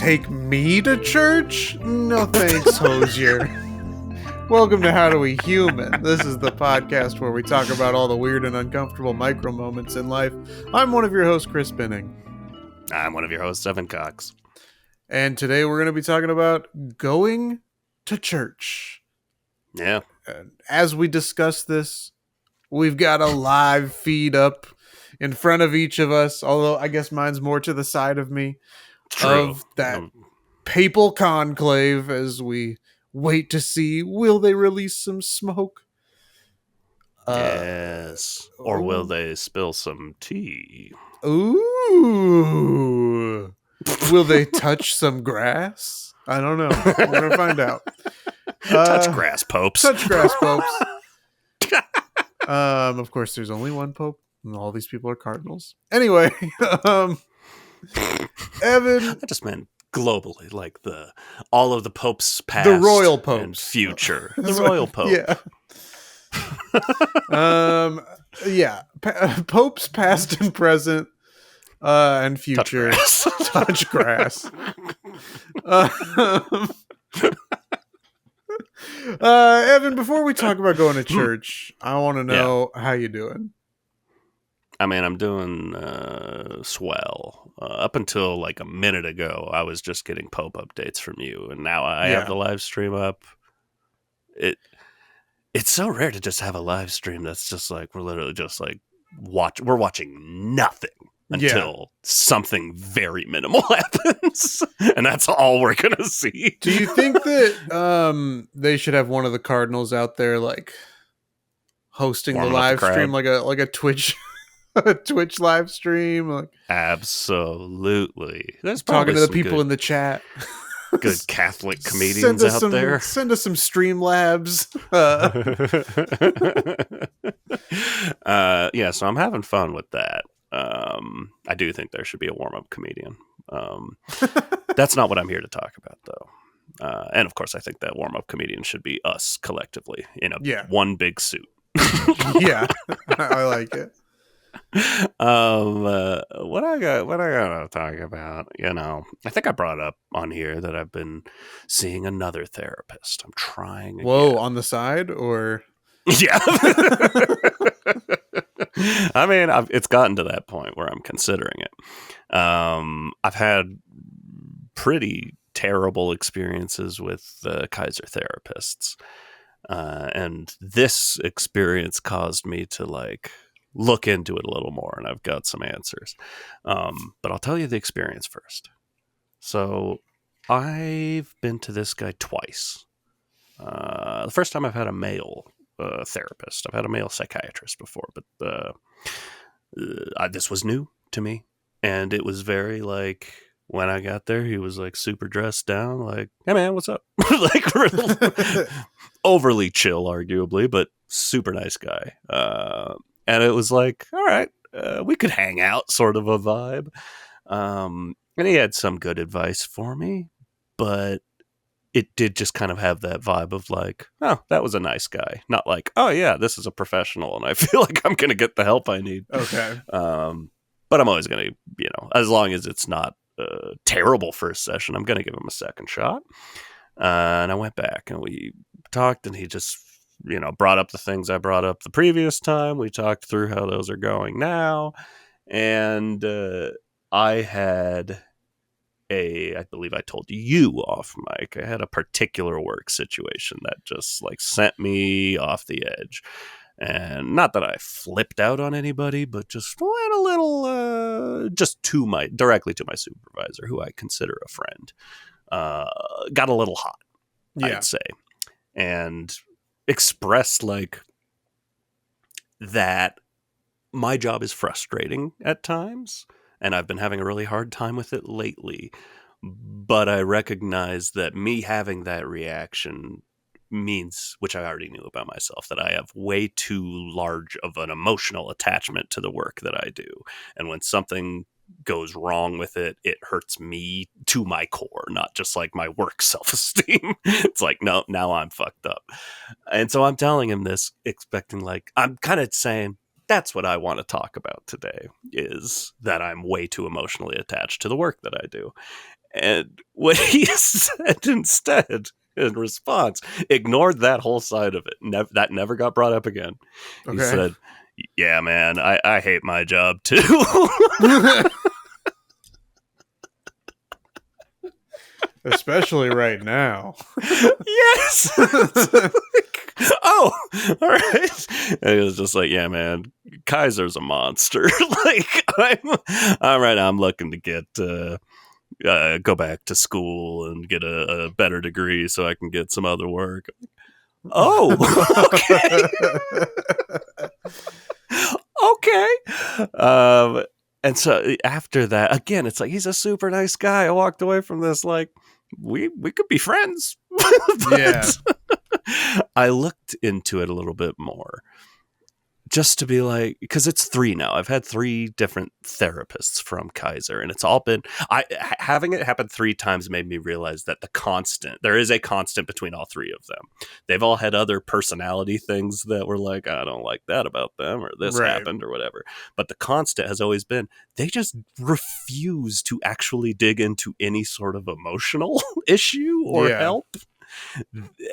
Take me to church? No thanks, Hosier. Welcome to HowDoWeHuman. This is the podcast where we talk about all the weird and uncomfortable micro moments in life. I'm one of your hosts, Chris Binning. I'm one of your hosts, Evan Cox. And today we're going to be talking about going to church. Yeah. As we discuss this, we've got a live feed up in front of each of us, although I guess mine's more to the side of me. True. Of that papal conclave as we wait to see, will they release some smoke? Yes. Or will they spill some tea? Ooh. Will they touch some grass? I don't know. We're going to find out. Touch grass, popes. Touch grass, popes. Of course, there's only one pope, and all these people are cardinals. Anyway, Evan. I just meant globally, like all of the popes past, the royal popes and future. The royal pope. Yeah. Popes past and present, and future. Touch grass. Evan, before we talk about going to church, I want to know how you doing. I mean, I'm doing swell. Up until like a minute ago, I was just getting Pope updates from you, and now I have the live stream up. It's so rare to just have a live stream that's just like we're literally just like we're watching nothing until something very minimal happens, and that's all we're gonna see. Do you think that they should have one of the cardinals out there like hosting the live stream like a Twitch? A Twitch live stream, like absolutely. There's talking to the people in the chat. Good Catholic comedians out there. Send us some Streamlabs. So I'm having fun with that. I do think there should be a warm-up comedian. That's not what I'm here to talk about, though. And of course, I think that warm-up comedian should be us collectively in one big suit. Yeah, I like it. What I gotta talk about, I think I brought up on here that I've been seeing another therapist. I'm trying again. Whoa, on the side or yeah. I mean, it's gotten to that point where I'm considering it. I've had pretty terrible experiences with Kaiser therapists, and this experience caused me to look into it a little more, and I've got some answers. But I'll tell you the experience first. So I've been to this guy twice. The first time I've had a male therapist. I've had a male psychiatrist before, but this was new to me. And it was very when I got there, he was super dressed down, hey man, what's up? Overly chill, arguably, but super nice guy. And it was all right, we could hang out, sort of a vibe. And he had some good advice for me, but it did just kind of have that vibe of oh, that was a nice guy. Not oh yeah, this is a professional and I feel like I'm going to get the help I need. Okay. But I'm always going to, as long as it's not a terrible first session, I'm going to give him a second shot. And I went back and we talked, and he just brought up the things I brought up the previous time. We talked through how those are going now. And I had I believe I told you off mic, I had a particular work situation that just sent me off the edge. And not that I flipped out on anybody, but just went a little, just directly to my supervisor, who I consider a friend. Got a little hot, I'd say. And expressed that my job is frustrating at times, and I've been having a really hard time with it lately, but I recognize that me having that reaction means, which I already knew about myself, that I have way too large of an emotional attachment to the work that I do. And when something goes wrong with it, it hurts me to my core, not just my work self-esteem. It's no, now I'm fucked up. And so I'm telling him this, expecting I'm kind of saying, that's what I want to talk about today, is that I'm way too emotionally attached to the work that I do. And what he said instead, in response, ignored that whole side of it. That never got brought up again. He Okay. said, "Yeah, man, I hate my job too." Especially right now. Yes. Oh, all right. And he was just like, "Yeah, man, Kaiser's a monster." Like, I'm looking to get go back to school and get a better degree so I can get some other work. Oh, okay. And so after that, again, it's like, he's a super nice guy. I walked away from this like, we could be friends. Yeah. I looked into it a little bit more, just to be like, because it's 3 now. I've had 3 different therapists from Kaiser, and it's all been, having it happen 3 times made me realize that there is a constant between all 3 of them. They've all had other personality things that were like, I don't like that about them, or this happened, or whatever. But the constant has always been, they just refuse to actually dig into any sort of emotional issue or help.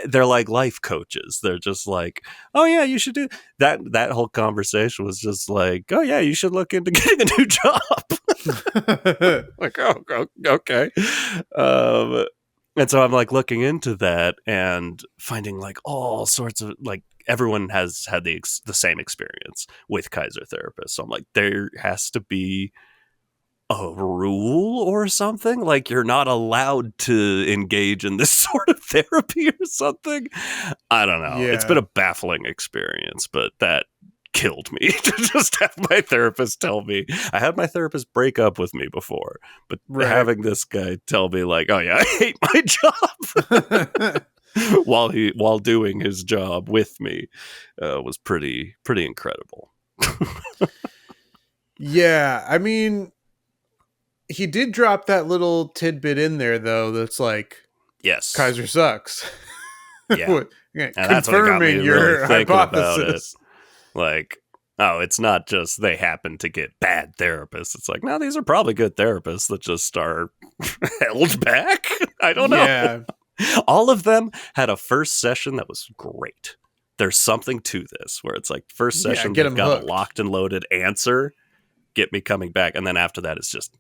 They're like life coaches. They're just like, oh yeah, you should do that. That whole conversation was just like, oh yeah, you should look into getting a new job. Like, oh, okay. And so I'm like looking into that and finding like all sorts of, like, everyone has had the same experience with Kaiser therapists. So I'm like, there has to be a rule or something, like you're not allowed to engage in this sort of therapy or something. I don't know. It's been a baffling experience, but that killed me to just have my therapist tell me. I had my therapist break up with me before, but having this guy tell me like, oh yeah, I hate my job while doing his job with me was pretty incredible. Yeah, I mean, he did drop that little tidbit in there, though, that's like, yes, Kaiser sucks. Yeah. And confirming your really hypothesis. Like, oh, it's not just they happen to get bad therapists. It's like, no, these are probably good therapists that just are held back. I don't know. Yeah. All of them had a first session that was great. There's something to this where it's like, first session, they've got a locked and loaded answer, get me coming back. And then after that, it's just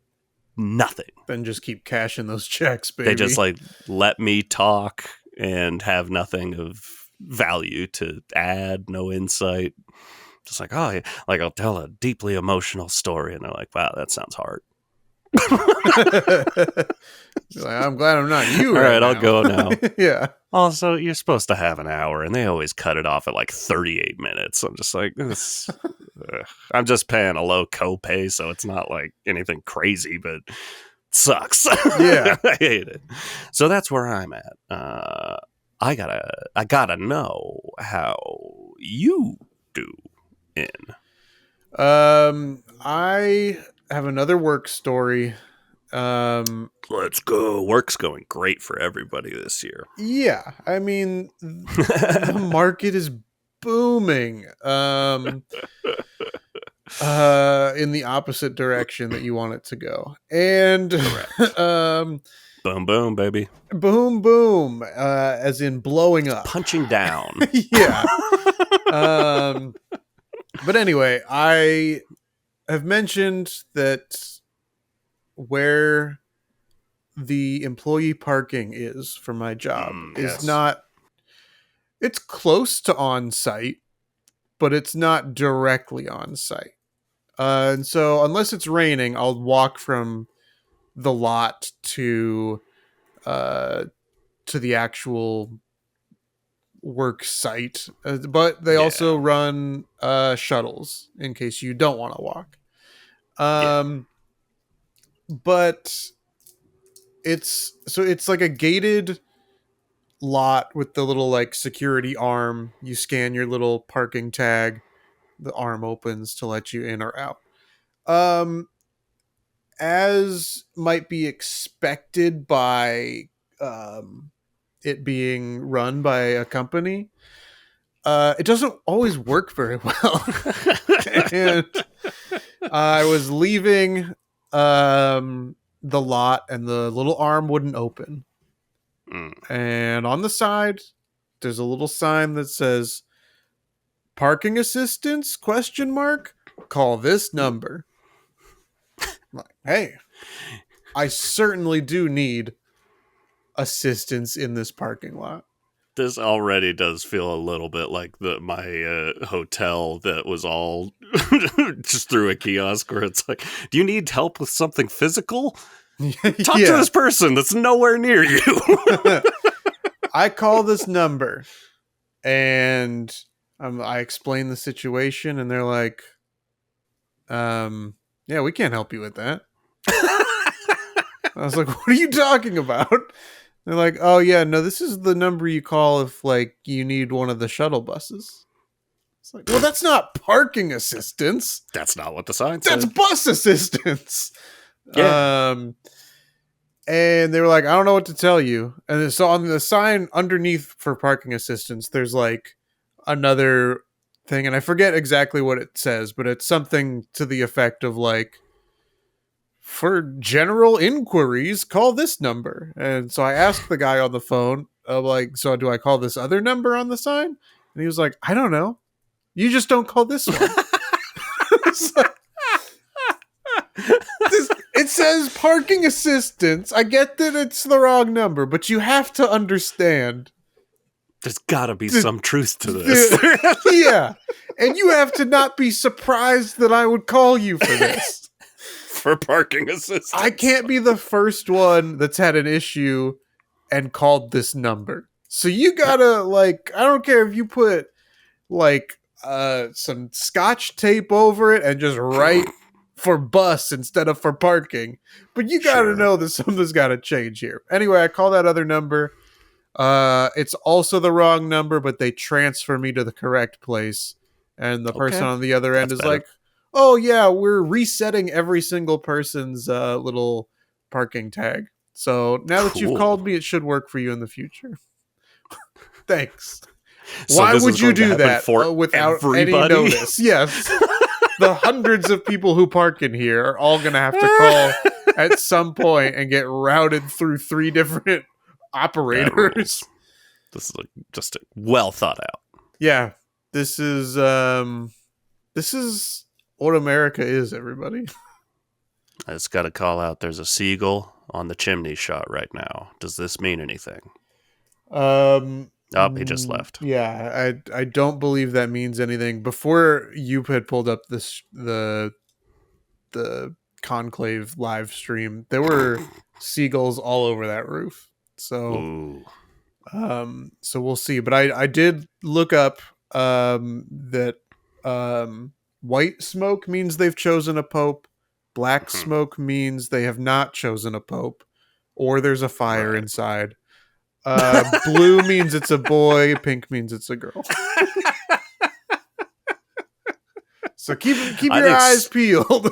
nothing. Then just keep cashing those checks, baby. They just like let me talk and have nothing of value to add, no insight. Just like, oh, like I'll tell a deeply emotional story, and they're like, wow, that sounds hard. Like, I'm glad I'm not you. All right, now. I'll go now. Yeah. Also, you're supposed to have an hour, and they always cut it off at like 38 minutes. I'm just like, this. I'm just paying a low copay, so it's not like anything crazy, but it sucks. Yeah. I hate it. So that's where I'm at. I gotta know how you do in. I have another work story. Let's go. Work's going great for everybody this year. Yeah, I mean, the market is booming. In the opposite direction that you want it to go, and boom, boom, baby, boom, boom, as in blowing up, punching down. Yeah. But anyway, I have mentioned that where the employee parking is for my job is not, it's close to on site, but it's not directly on site. And so unless it's raining, I'll walk from the lot to the actual work site. But they also run shuttles in case you don't want to walk. But it's like a gated lot with the little like security arm. You scan your little parking tag, the arm opens to let you in or out. As might be expected by it being run by a company, it doesn't always work very well. And I was leaving the lot and the little arm wouldn't open. And on the side, there's a little sign that says parking assistance ? Call this number. I'm like, hey, I certainly do need assistance in this parking lot. This already does feel a little bit like my hotel that was all just through a kiosk where it's like, do you need help with something physical? Talk to this person that's nowhere near you. I call this number and I explain the situation and they're like, yeah, we can't help you with that. I was like, what are you talking about? They're like, oh yeah, no, this is the number you call if like you need one of the shuttle buses. It's like, well, that's not parking assistance. That's not what the sign said. That's bus assistance. Yeah. And they were like, I don't know what to tell you. And so on the sign underneath for parking assistance, there's like another thing, and I forget exactly what it says, but it's something to the effect of like, for general inquiries, call this number. And so I asked the guy on the phone, like, so do I call this other number on the sign? And he was like, I don't know. You just don't call this one. It says parking assistance. I get that it's the wrong number, but you have to understand. There's gotta be some truth to this. Yeah. And you have to not be surprised that I would call you for this. For parking assistance. I can't be the first one that's had an issue and called this number. So you gotta, like, I don't care if you put like some scotch tape over it and just write for bus instead of for parking, but you gotta know that something's gotta change here. Anyway, I call that other number. It's also the wrong number, but they transfer me to the correct place, and the person on the other end is like, oh yeah, we're resetting every single person's little parking tag, so now that you've called me, it should work for you in the future. Thanks. So why would you do that without any notice? Yes. The hundreds of people who park in here are all going to have to call at some point and get routed through 3 different operators. This is just well thought out. Yeah. This is what America is, everybody. I just got to call out, there's a seagull on the chimney shot right now. Does this mean anything? He just left. Yeah, I don't believe that means anything. Before you had pulled up the Conclave live stream, there were seagulls all over that roof. So, so we'll see. But I did look up that white smoke means they've chosen a pope. Black smoke means they have not chosen a pope, or there's a fire inside. Blue means it's a boy. Pink means it's a girl. So keep your eyes peeled.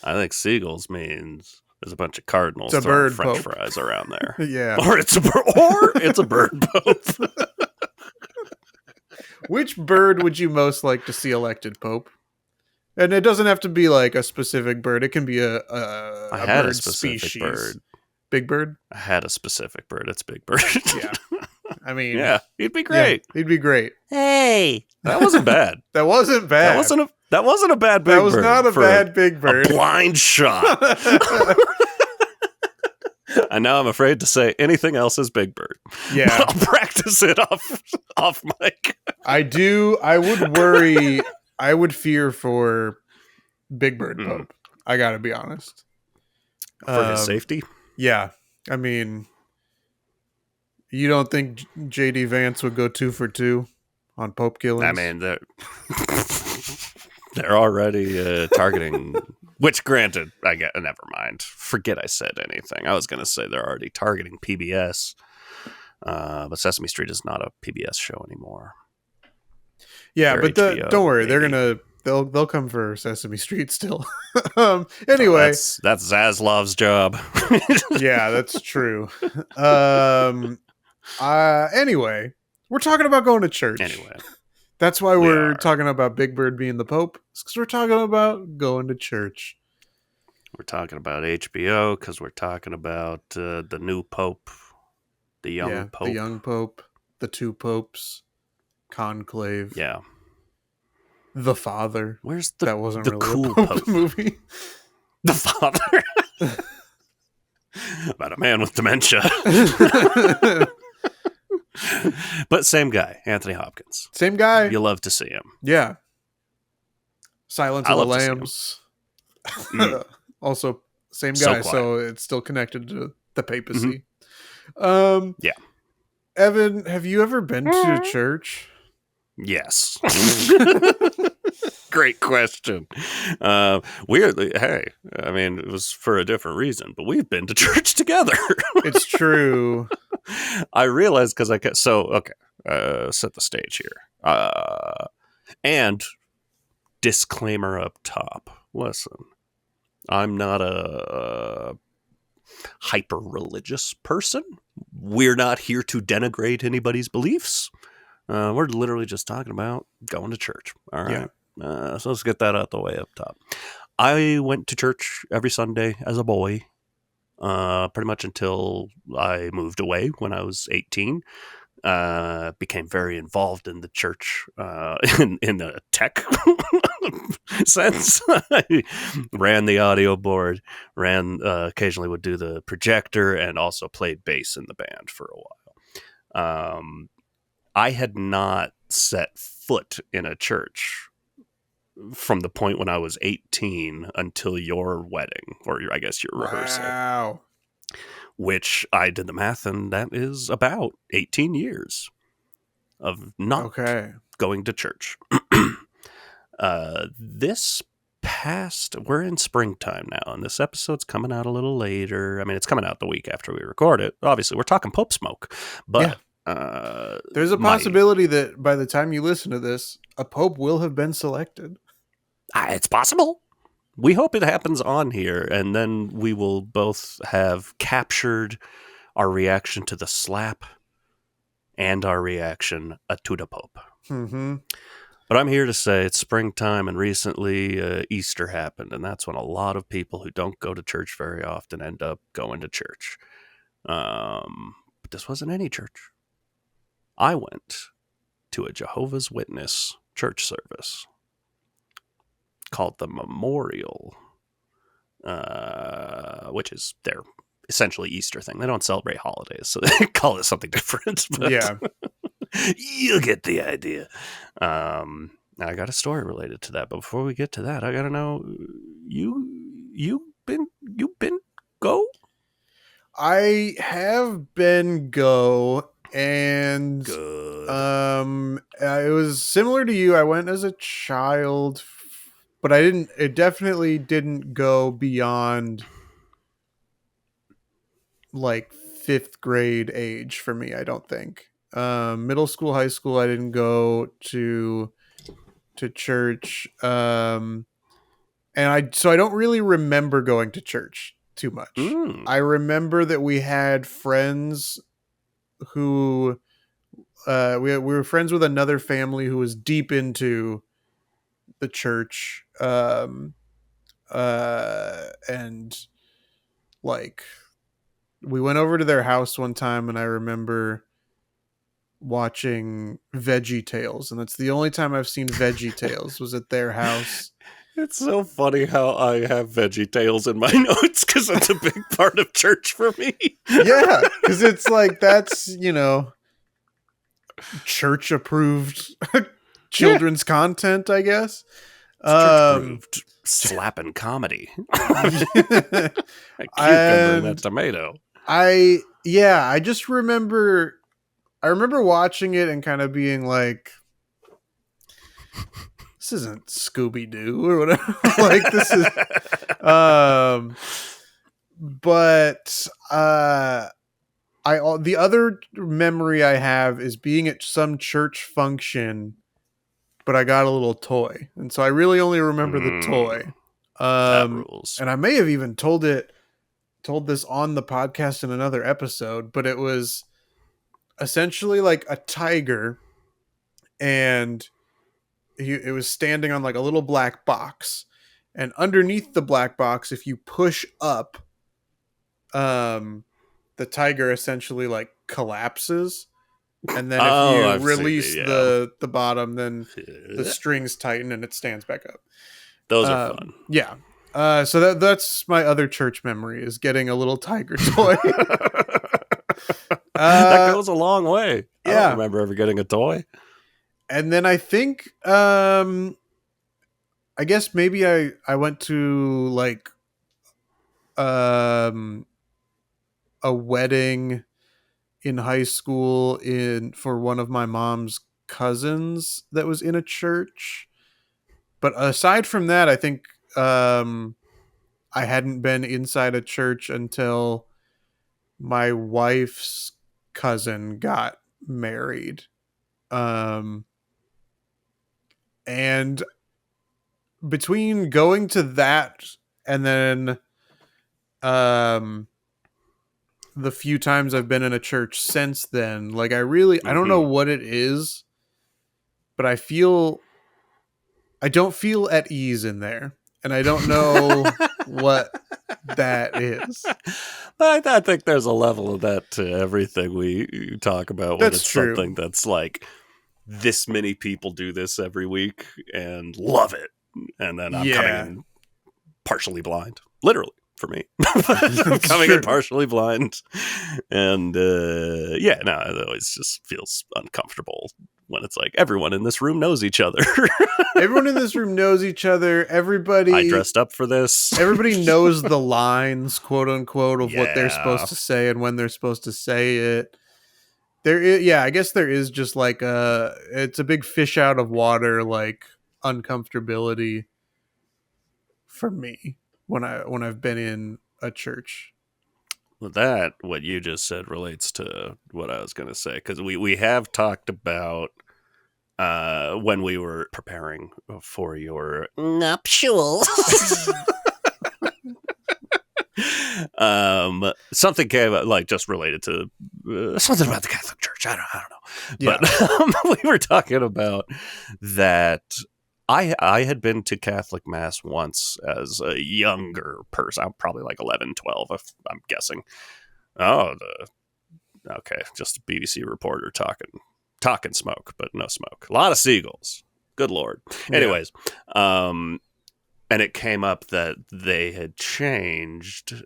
I think seagulls means there's a bunch of cardinals throwing bird French fries around there. Yeah, or it's a bird pope. Which bird would you most like to see elected pope? And it doesn't have to be like a specific bird. It can be a bird species. Bird. Big Bird? I had a specific bird. It's Big Bird. Yeah. I mean... Yeah, he'd be great. Yeah, he'd be great. Hey! That wasn't bad. That wasn't bad. That wasn't a bad Big Bird. That was not a bad Big Bird. A blind shot. And now I'm afraid to say anything else is Big Bird. Yeah. But I'll practice it off mic. I would worry... I would fear for Big Bird Pope. I gotta be honest. For his safety? Yeah. I mean, you don't think J.D. Vance would go 2 for 2 on Pope killings? I mean, they're already targeting, which granted, never mind. Forget I said anything. I was going to say they're already targeting PBS, but Sesame Street is not a PBS show anymore. Yeah, but don't worry, maybe. They'll come for Sesame Street still. Anyway, that's Zaslav's job. Yeah, that's true. Anyway, we're talking about going to church. Anyway, that's why we're talking about Big Bird being the Pope. It's because we're talking about going to church. We're talking about HBO because we're talking about the new Pope, the young Pope. The young Pope, the two popes, conclave. Yeah. The Father. Where's that wasn't the really cool a Pope Pope movie. The Father. About a man with dementia. But same guy, Anthony Hopkins. Same guy. You love to see him. Yeah. Silence of the love to see him. Lambs. Also, same guy, so it's still connected to the papacy. Yeah. Evan, have you ever been to church? Yes. Great question. Weirdly, hey, I mean, it was for a different reason, but we've been to church together. It's true. I realized because set the stage here. And disclaimer up top. Listen, I'm not a hyper-religious person. We're not here to denigrate anybody's beliefs. We're literally just talking about going to church. All right. Yeah. So let's get that out the way up top. I went to church every Sunday as a boy, pretty much until I moved away when I was 18. Became very involved in the church in the tech sense. I ran the audio board, occasionally would do the projector, and also played bass in the band for a while. I had not set foot in a church from the point when I was 18 until your wedding, or I guess your rehearsal. Wow. Which I did the math, and that is about 18 years of not going to church. We're in springtime now, and this episode's coming out a little later. I mean, it's coming out the week after we record it. Obviously, we're talking Pope smoke, but there's a possibility that by the time you listen to this, a Pope will have been selected. It's possible. We hope it happens on here, and then we will both have captured our reaction to the slap and our reaction to the Pope. Mm-hmm. But I'm here to say it's springtime, and recently Easter happened, and that's when a lot of people who don't go to church very often end up going to church. But this wasn't any church. I went to a Jehovah's Witness church service called the Memorial, which is their essentially Easter thing. They don't celebrate holidays, so they call it something different. But yeah. You get the idea. I got a story related to that, but before we get to that, I gotta know, you've been go? I have been go, and good. It was similar to you. I went as a child, but it definitely didn't go beyond like 5th grade age for me, I don't think. Middle school, high school, I didn't go to church. And I don't really remember going to church too much. I remember that we had friends who we were friends with another family who was deep into the church, and like we went over to their house one time, and I remember watching Veggie Tales, and that's the only time I've seen Veggie Tales was at their house. It's so funny how I have Veggie Tales in my notes because that's a big part of church for me. Yeah, because it's like that's church approved children's content, I guess. Church-approved slapping comedy. A cucumber and that tomato. I just remember watching it and kind of being like, this isn't Scooby-Doo or whatever. Like this is but the other memory I have is being at some church function, but I got a little toy, and so I really only remember the toy. That rules. And I may have even told this on the podcast in another episode, but it was essentially like a tiger, and it was standing on like a little black box, And underneath the black box, if you push up, the tiger essentially like collapses. And then if Oh, you I've seen release it. Yeah, the bottom, then the strings tighten and it stands back up. those are fun. Yeah. So that's my other church memory, is getting a little tiger toy. That goes a long way. I don't Yeah. remember ever getting a toy. And then I think I guess maybe I went to like um a wedding in high school in for one of my mom's cousins that was in a church. But aside from that, I think I hadn't been inside a church until my wife's cousin got married. Um and between going to that and then um the few times I've been in a church since then, like I don't know Mm-hmm. what it is, but I don't feel at ease in there, and I don't know what that is. But I think there's a level of that to everything we talk about when That's it's true. something that's like this many people do this every week and love it. And then I'm coming Yeah. in partially blind, literally for me. I'm That's coming true. in partially blind. And yeah, no, it always just feels uncomfortable when it's like everyone in this room knows each other. Everyone in this room knows each other. I dressed up for this. Everybody knows the lines, quote unquote, of what they're Yeah. supposed to say and when they're supposed to say it. There is, yeah, I guess there is just like it's a big fish out of water, like uncomfortability for me when I've been in a church. Well, that, what you just said, relates to what I was going to say, because we have talked about when we were preparing for your nuptials. Something came up, like just related to something about the Catholic Church. I don't know, Yeah. but we were talking about that. I had been to Catholic Mass once as a younger person. I'm probably like 11, 12, if I'm guessing. Oh, okay, just a BBC reporter talking smoke, but no smoke. A lot of seagulls. Good Lord. Yeah. Anyways, and it came up that they had changed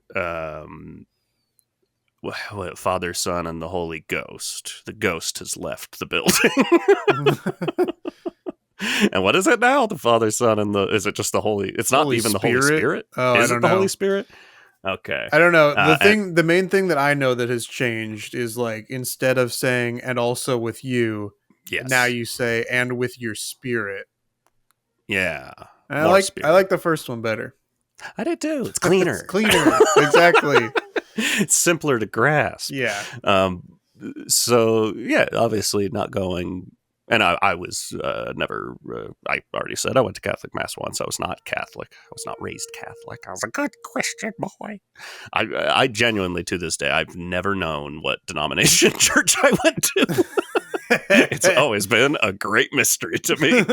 Father, Son, and the Holy Ghost. The ghost has left the building. And what is it now? The Father, Son, and is it just the Holy? It's not Holy even the Spirit? Holy Spirit. Oh, Is I it don't the know. Holy Spirit? Okay. I don't know. The main thing that I know that has changed is like instead of saying "and also with you," yes. now you say "and with your spirit." Yeah. And More I spirit. like the first one better. I did too. It's cleaner. It's cleaner. Exactly. It's simpler to grasp. Yeah. So yeah, obviously not going. And I was never. I already said I went to Catholic Mass once. I was not Catholic. I was not raised Catholic. I was a good Christian boy. I genuinely, to this day, I've never known what denomination church I went to. It's always been a great mystery to me.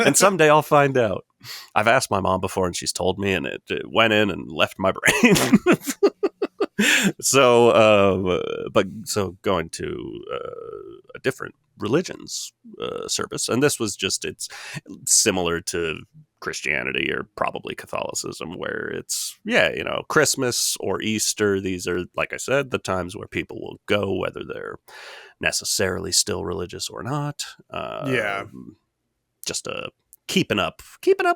And someday I'll find out. I've asked my mom before, and she's told me, and it went in and left my brain. So going to a different religion's service, and this was just, it's similar to Christianity or probably Catholicism, where it's Christmas or Easter. These are, like I said, the times where people will go, whether they're necessarily still religious or not. Just a keeping up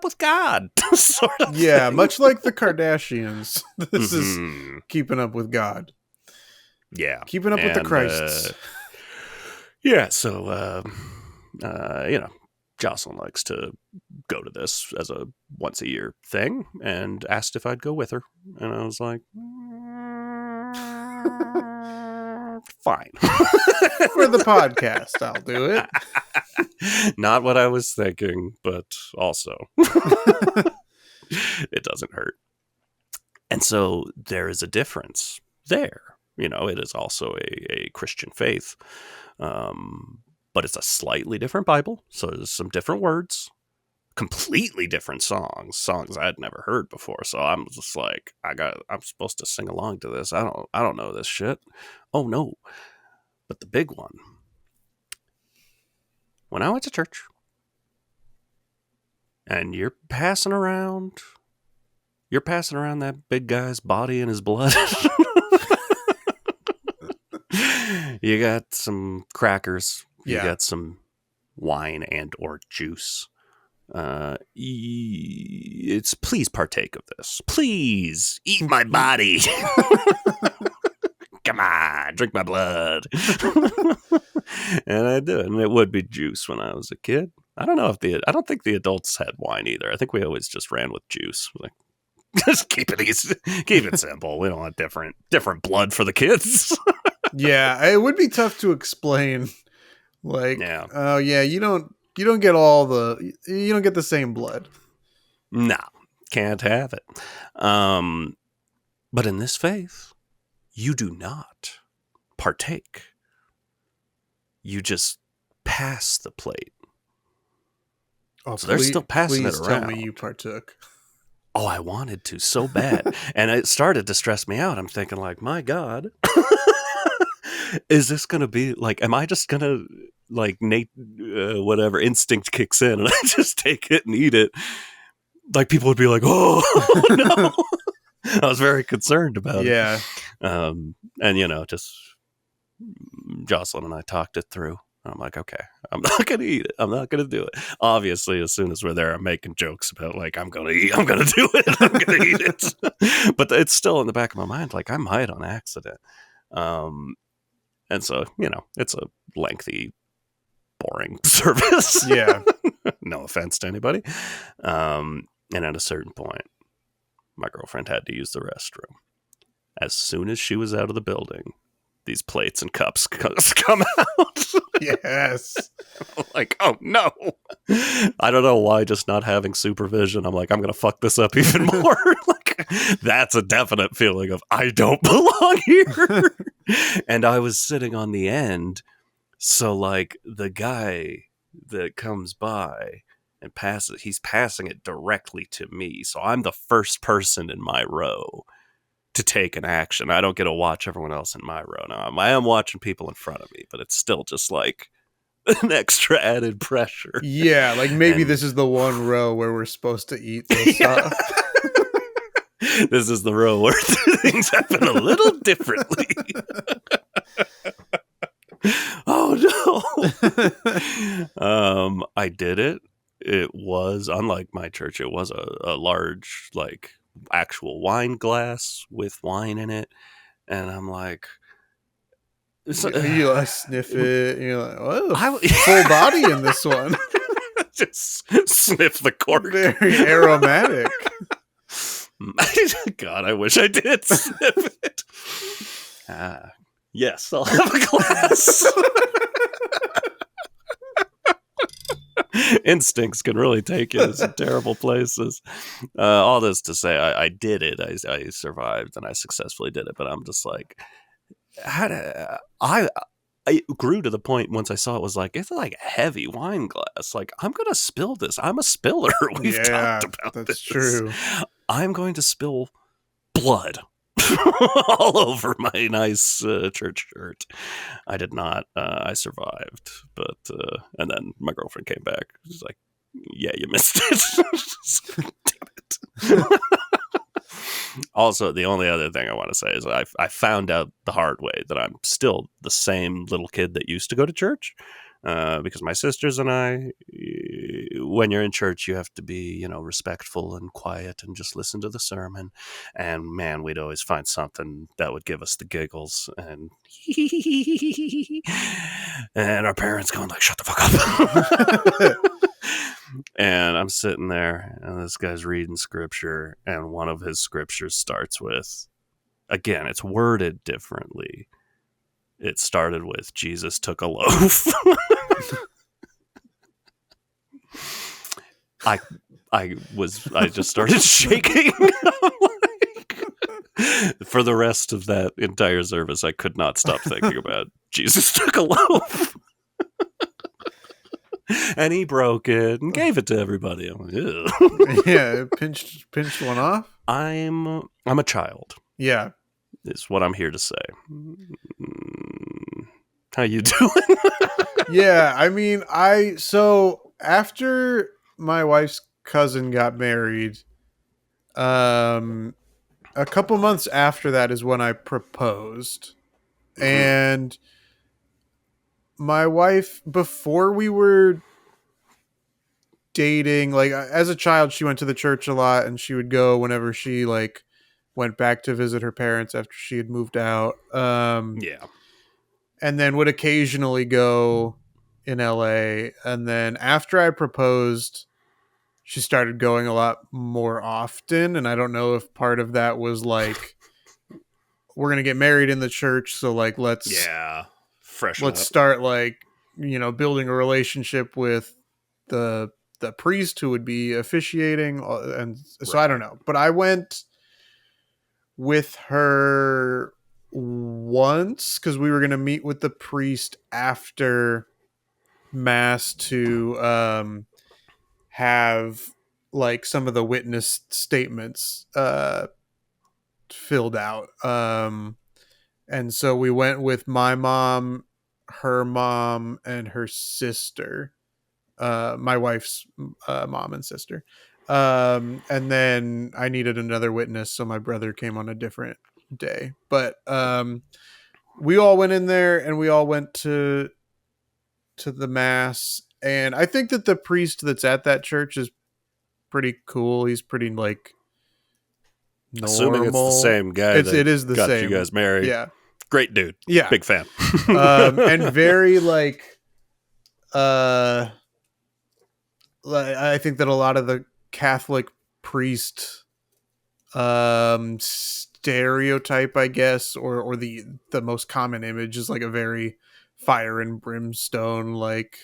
with God sort of thing. Much like the Kardashians. This is keeping up with God. Yeah, keeping up with the Christs. So Jocelyn likes to go to this as a once a year thing, and asked if I'd go with her, and I was like, fine. For the podcast, I'll do it. Not what I was thinking, but also it doesn't hurt. And so there is a difference there. It is also a Christian faith, but it's a slightly different Bible. So there's some different words. completely different songs I'd never heard before. So I'm just like, I'm supposed to sing along to this. I don't know this shit. Oh no. But the big one, when I went to church and you're passing around that big guy's body and his blood. You got some crackers. You got some wine and or juice. It's please partake of this. Please eat my body. Come on, drink my blood. And I do it. And it would be juice when I was a kid. I don't think the adults had wine either. I think we always just ran with juice. Like, just keep it easy, keep it simple. We don't want different blood for the kids. Yeah, it would be tough to explain. Like, oh yeah, you don't get you don't get the same blood. No, can't have it. But in this faith, you do not partake. You just pass the plate. Oh, so they're still passing it around. Tell me you partook. Oh, I wanted to so bad. And it started to stress me out. I'm thinking like, my God, is this going to be like, am I just going to like whatever instinct kicks in and I just take it and eat it? Like people would be like, oh no. I was very concerned about it. Yeah. And just Jocelyn and I talked it through. I'm like, okay, I'm not going to eat it. I'm not going to do it. Obviously, as soon as we're there, I'm making jokes about like, I'm going to do it. I'm going to eat it. But it's still in the back of my mind, like I might on accident. And so, it's a lengthy, boring service. Yeah. No offense to anybody. And at a certain point, my girlfriend had to use the restroom. As soon as she was out of the building, these plates and cups come out. Yes. I'm like, oh no. I don't know why, just not having supervision. I'm like, I'm going to fuck this up even more. Like, that's a definite feeling of, I don't belong here. And I was sitting on the end. So like the guy that comes by and he's passing it directly to me. So I'm the first person in my row to take an action. I don't get to watch everyone else in my row. Now, I am watching people in front of me, but it's still just like an extra added pressure. Yeah, like maybe this is the one row where we're supposed to eat this stuff. This is the row where things happen a little differently. Oh no. I did it. It was, unlike my church, it was a large, like, actual wine glass with wine in it. And I'm like, you sniff it, and you're like, oh, full body in this one. Just sniff the cork. Very aromatic. God, I wish I did sniff it. Yes, I'll have a glass. Instincts can really take you to some terrible places. All this to say, I did it. I survived and I successfully did it. But I'm just like, I grew to the point once I saw it was like, it's like a heavy wine glass. Like, I'm going to spill this. I'm a spiller. We've talked about this. That's true. I'm going to spill blood all over my nice church shirt. I did not. I survived, but and then my girlfriend came back. She's like, "Yeah, you missed it." Damn it. Also, the only other thing I want to say is I found out the hard way that I'm still the same little kid that used to go to church. Because my sisters and I, when you're in church, you have to be, respectful and quiet and just listen to the sermon. And man, we'd always find something that would give us the giggles and and our parents going like, "Shut the fuck up." And I'm sitting there and this guy's reading scripture. And one of his scriptures starts with, again, it's worded differently. It started with Jesus took a loaf. I just started shaking. For the rest of that entire service, I could not stop thinking about Jesus took a loaf. And he broke it and gave it to everybody. I'm like, ew. Yeah, pinched one off. I'm a child. Yeah. Is what I'm here to say. How you doing? Yeah, I mean, so after my wife's cousin got married, a couple months after that is when I proposed. And my wife, before we were dating, like as a child, she went to the church a lot, and she would go whenever she like went back to visit her parents after she had moved out. Yeah. And then would occasionally go in LA. And then after I proposed, she started going a lot more often. And I don't know if part of that was like, we're going to get married in the church. So like, Yeah. Freshen let's up. start like, building a relationship with the priest who would be officiating. And so I don't know, but I went with her once because we were going to meet with the priest after mass to have like some of the witness statements filled out, and so we went with my mom, her mom, and her sister, my wife's mom and sister, and then I needed another witness, so my brother came on a different day. But we all went in there and we all went to the mass, and I think that the priest that's at that church is pretty cool. He's pretty like Assuming it's the normal. same guy It is the got same. you guys married. Yeah. Great dude. Yeah. Big fan. And very like I think that a lot of the Catholic priest stereotype, I guess, or the most common image is like a very fire and brimstone, like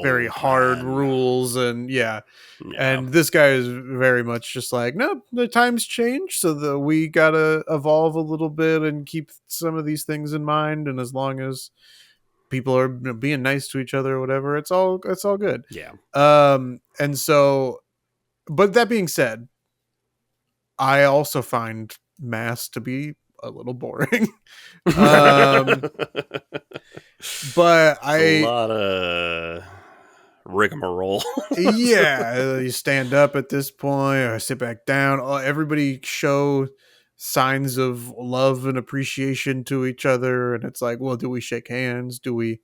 very hard rules. And yeah, and this guy is very much just like, no, the times change, so we gotta evolve a little bit and keep some of these things in mind, and as long as people are being nice to each other or whatever, it's all good. Yeah. And so, but that being said, I also find mass to be a little boring. But a lot of rigmarole. Yeah, you stand up at this point or sit back down. Everybody show signs of love and appreciation to each other, and it's like, well, do we shake hands? Do we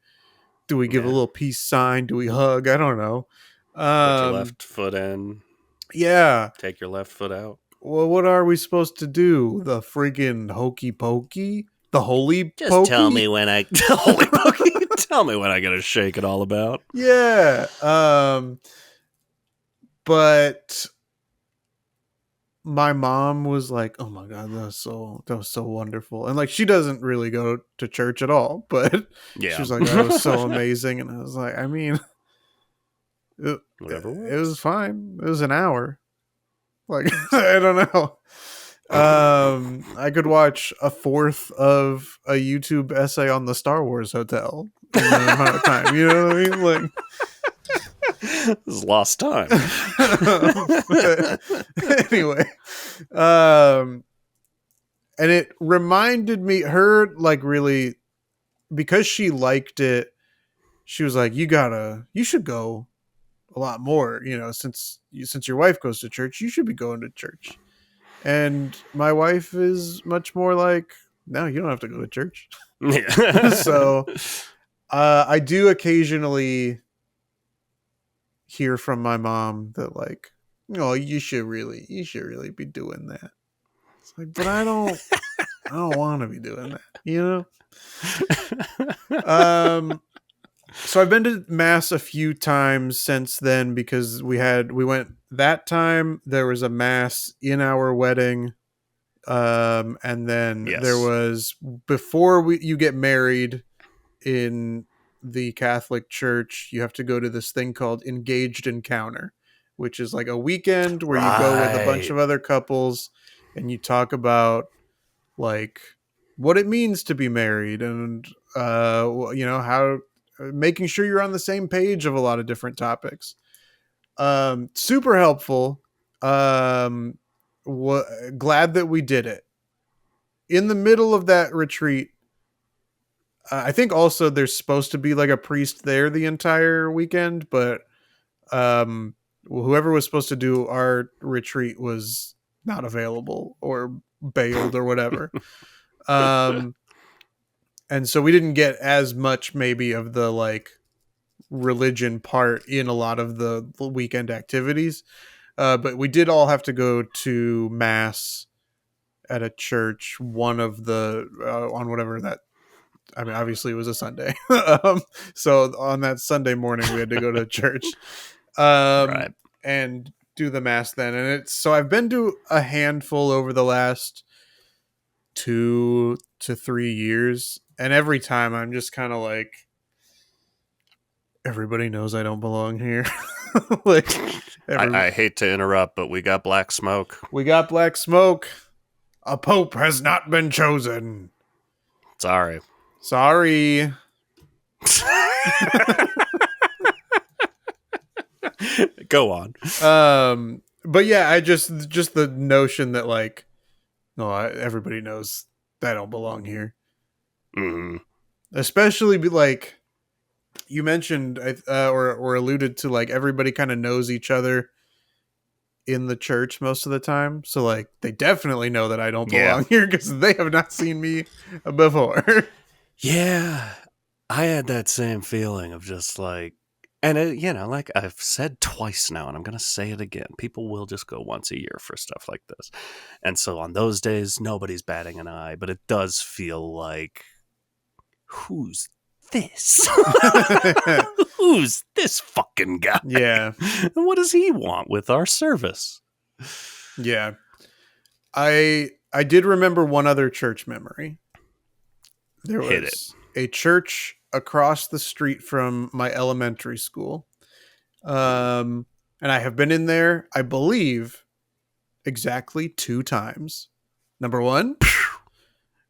give a little peace sign? Do we hug? I don't know. Put your left foot in. Yeah. Take your left foot out. Well, what are we supposed to do? The friggin' hokey pokey? The holy Just pokey? tell me when I holy pokey. Tell me when I gotta shake it all about. Yeah. But my mom was like, "Oh my god, that was so wonderful," and like she doesn't really go to church at all, but she was like, "That was so amazing," and I was like, "I mean, it was fine. It was an hour. Like I don't know. I could watch a fourth of a YouTube essay on the Star Wars hotel in the amount of time. You know what I mean? Like." This is lost time. Anyway, and it reminded me, her like really, because she liked it, she was like, you should go a lot more, since your wife goes to church, you should be going to church. And my wife is much more like, no, you don't have to go to church. Yeah. So I do occasionally hear from my mom that like, you should really be doing that. It's like, but I don't want to be doing that, so I've been to mass a few times since then, because we went that time. There was a mass in our wedding, and then there was, before you get married in the Catholic Church, you have to go to this thing called Engaged Encounter, which is like a weekend where you go with a bunch of other couples and you talk about like what it means to be married, and how making sure you're on the same page of a lot of different topics. Super helpful. Glad that we did it. In the middle of that retreat, I think also there's supposed to be like a priest there the entire weekend, but whoever was supposed to do our retreat was not available or bailed or whatever. And so we didn't get as much maybe of the like religion part in a lot of the weekend activities. But we did all have to go to mass at a church, one of the on whatever that, I mean, obviously it was a Sunday. So on that Sunday morning we had to go to church Right. and do the mass then. And it's, so I've been to a handful over the last 2 to 3 years, and every time I'm just kind of like, everybody knows I don't belong here. Like, I hate to interrupt, but we got black smoke. we got black smoke. A pope has not been chosen. Sorry. Sorry. Go on. But yeah, I just the notion that like, no, everybody knows that I don't belong here. Mm-hmm. Especially like you mentioned, or alluded to, like everybody kind of knows each other in the church most of the time. So like they definitely know that I don't belong here because they have not seen me before. Yeah, I had that same feeling of just like, and like I've said twice now, and I'm going to say it again. People will just go once a year for stuff like this. And so on those days, nobody's batting an eye, but it does feel like, who's this? Who's this fucking guy? Yeah. And what does he want with our service? Yeah. I did remember one other church memory. There was a church across the street from my elementary school. And I have been in there, I believe, exactly 2 times. Number 1,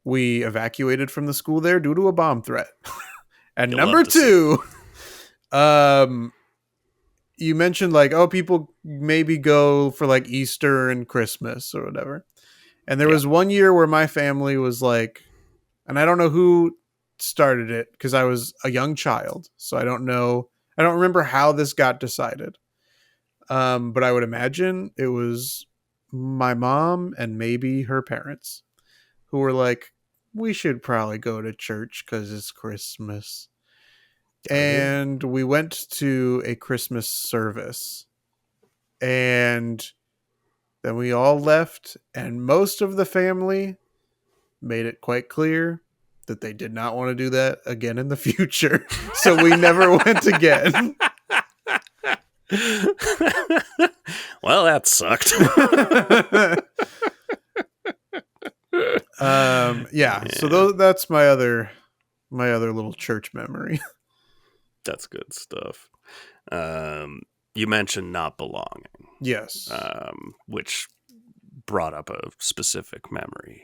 we evacuated from the school there due to a bomb threat. And number 2, you mentioned like, oh, people maybe go for like Easter and Christmas or whatever. And there was one year where my family was like, and I don't know who started it because I was a young child. So I don't remember how this got decided. But I would imagine it was my mom and maybe her parents who were like, we should probably go to church because it's Christmas. And we went to a Christmas service. And then we all left, and most of the family made it quite clear that they did not want to do that again in the future. So we never went again. Well, that sucked. So that's my other little church memory. That's good stuff. You mentioned not belonging. Yes. Which brought up a specific memory.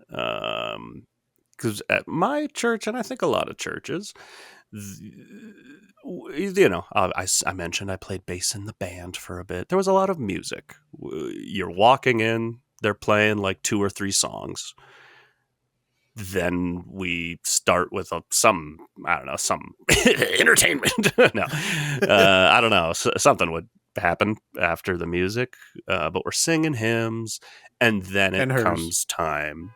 Because at my church, and I think a lot of churches, I mentioned I played bass in the band for a bit. There was a lot of music. You're walking in, they're playing like 2 or 3 songs. Then we start with some entertainment. No, I don't know. Something would happen after the music, but we're singing hymns, and then it comes time.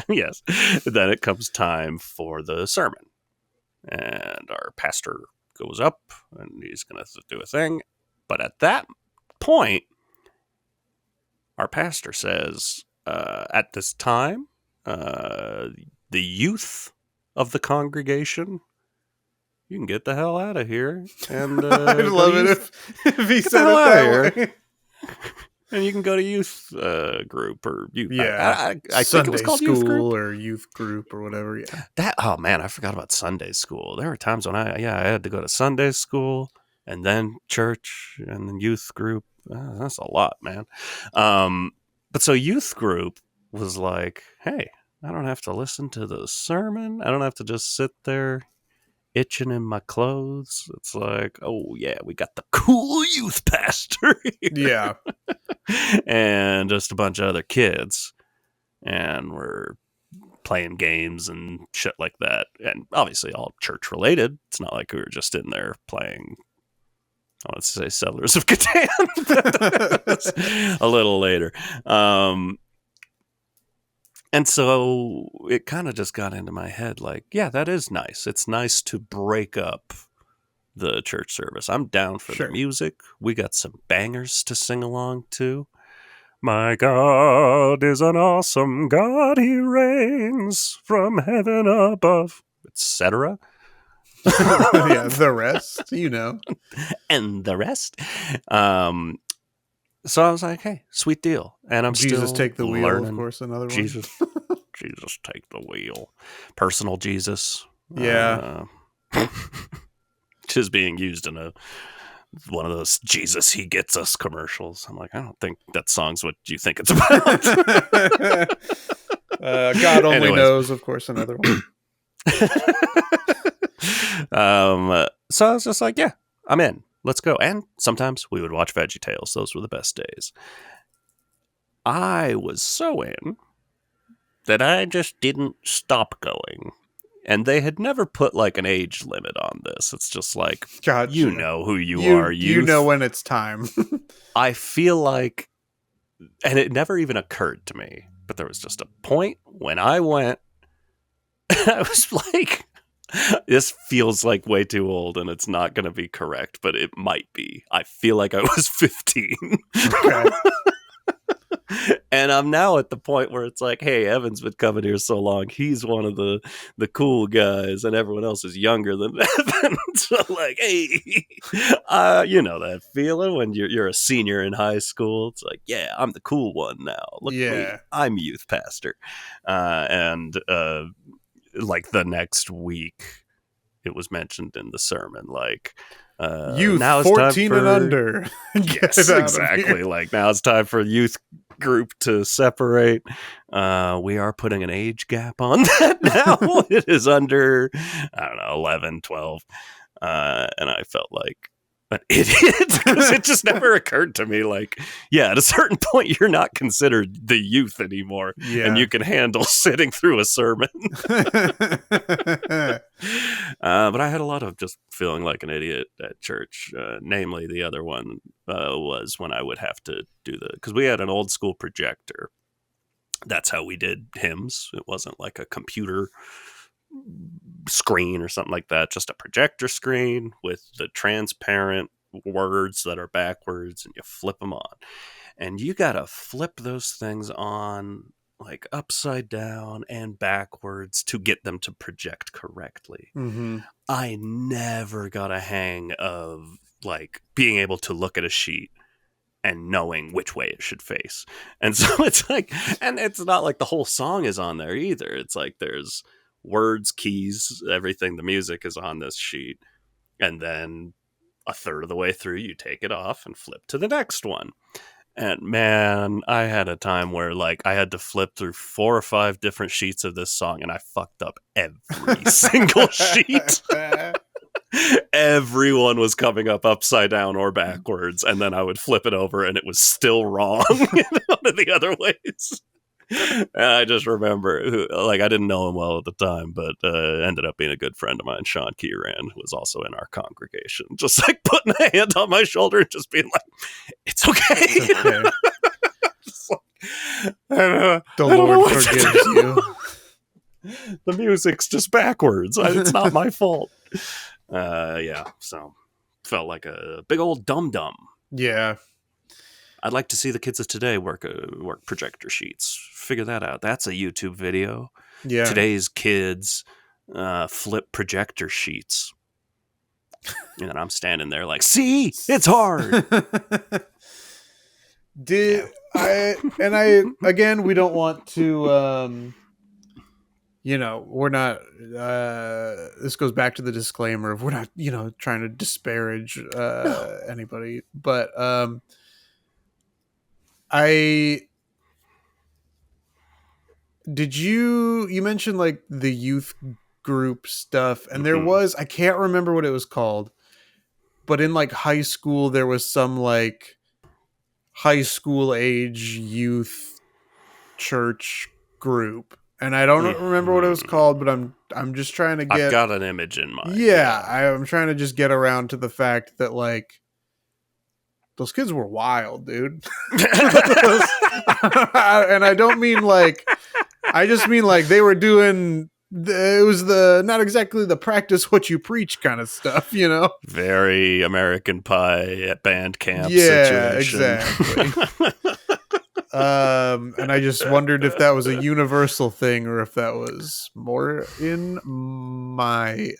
Yes, then it comes time for the sermon, and our pastor goes up, and he's going to do a thing. But at that point, our pastor says, "At this time, the youth of the congregation, you can get the hell out of here." And I'd love it if he said it that way. And you can go to youth group or youth. Yeah, I think it was called school youth group or youth group or whatever. Yeah. Oh man, I forgot about Sunday school. There were times when I had to go to Sunday school and then church and then youth group. That's a lot, man. But so youth group was like, hey, I don't have to listen to the sermon. I don't have to just sit there itching in my clothes. It's like, oh yeah, we got the cool youth pastor here. Yeah. And just a bunch of other kids. And we're playing games and shit like that. And obviously all church related. It's not like we were just in there playing, I want to say Settlers of Catan. A little later. And so it kind of just got into my head like, yeah, that is nice. It's nice to break up the church service. I'm down for Sure. the music. We got some bangers to sing along to. My God is an awesome God. He reigns from heaven above, etc. Yeah, the rest, And the rest. So I was like, hey, sweet deal. And I'm Jesus still take the wheel, learning. of course, another Jesus, one. Jesus take the wheel. Personal Jesus. Yeah. Just being used in one of those Jesus He Gets Us commercials. I'm like, I don't think that song's what you think it's about. God only knows, of course, another one. So I was just like, yeah, I'm in. Let's go. And sometimes we would watch VeggieTales. Those were the best days. I was so in that I just didn't stop going. And they had never put like an age limit on this. It's just like, Gotcha. You know who you are, youth. You know when it's time. I feel like, and it never even occurred to me, but there was just a point when I went, I was like, this feels like way too old and it's not going to be correct, but it might be. I feel like I was 15. Okay. And I'm now at the point where it's like, hey, Evan's been coming here so long. He's one of the cool guys, and everyone else is younger than Evan. So like, hey, you know that feeling when you're a senior in high school. It's like, yeah, I'm the cool one now. Look at me. I'm youth pastor. And like the next week, it was mentioned in the sermon, like, youth now it's 14 time for, and under. Yes, exactly. Like now it's time for youth group to separate. We are putting an age gap on that now. It is under, I don't know, 11, 12. And I felt like an idiot because it just never occurred to me like, yeah, at a certain point you're not considered the youth anymore, and you can handle sitting through a sermon. But I had a lot of just feeling like an idiot at church. Namely, the other one was when I would have to do because we had an old school projector. That's how we did hymns. It wasn't like a computer screen or something like that, just a projector screen with the transparent words that are backwards, and you flip them on, and you gotta flip those things on like upside down and backwards to get them to project correctly. Mm-hmm. I never got a hang of like being able to look at a sheet and knowing which way it should face. And so it's like, and it's not like the whole song is on there either. It's like there's words, keys, everything, the music is on this sheet. And then a third of the way through, you take it off and flip to the next one. And man, I had a time where like I had to flip through 4 or 5 different sheets of this song, and I fucked up every single sheet. Everyone was coming up upside down or backwards, and then I would flip it over and it was still wrong in one of the other ways. And I just remember, like, I didn't know him well at the time, but ended up being a good friend of mine, Sean Kieran, who was also in our congregation, just like putting a hand on my shoulder and just being like, it's okay. It's okay. Like, the Lord forgives you. The music's just backwards. It's not my fault. Yeah, so felt like a big old dum-dum. Yeah. I'd like to see the kids of today work projector sheets. Figure that out. That's a YouTube video. Yeah. Today's kids flip projector sheets. And I'm standing there like, see, it's hard. Again, we don't want to, we're not, this goes back to the disclaimer of we're not, trying to disparage anybody, but you mentioned like the youth group stuff. And there was, I can't remember what it was called, but in like high school, there was some like high school age youth church group. And I don't remember what it was called, but I'm just trying to get... I've got an image in mind. Yeah, I'm trying to just get around to the fact that, like, those kids were wild, dude. And I don't mean, like... I just mean, like, they were doing... It was not exactly the practice what you preach kind of stuff, you know? Very American Pie at band camp situation. Exactly. And I just wondered if that was a universal thing or if that was more in my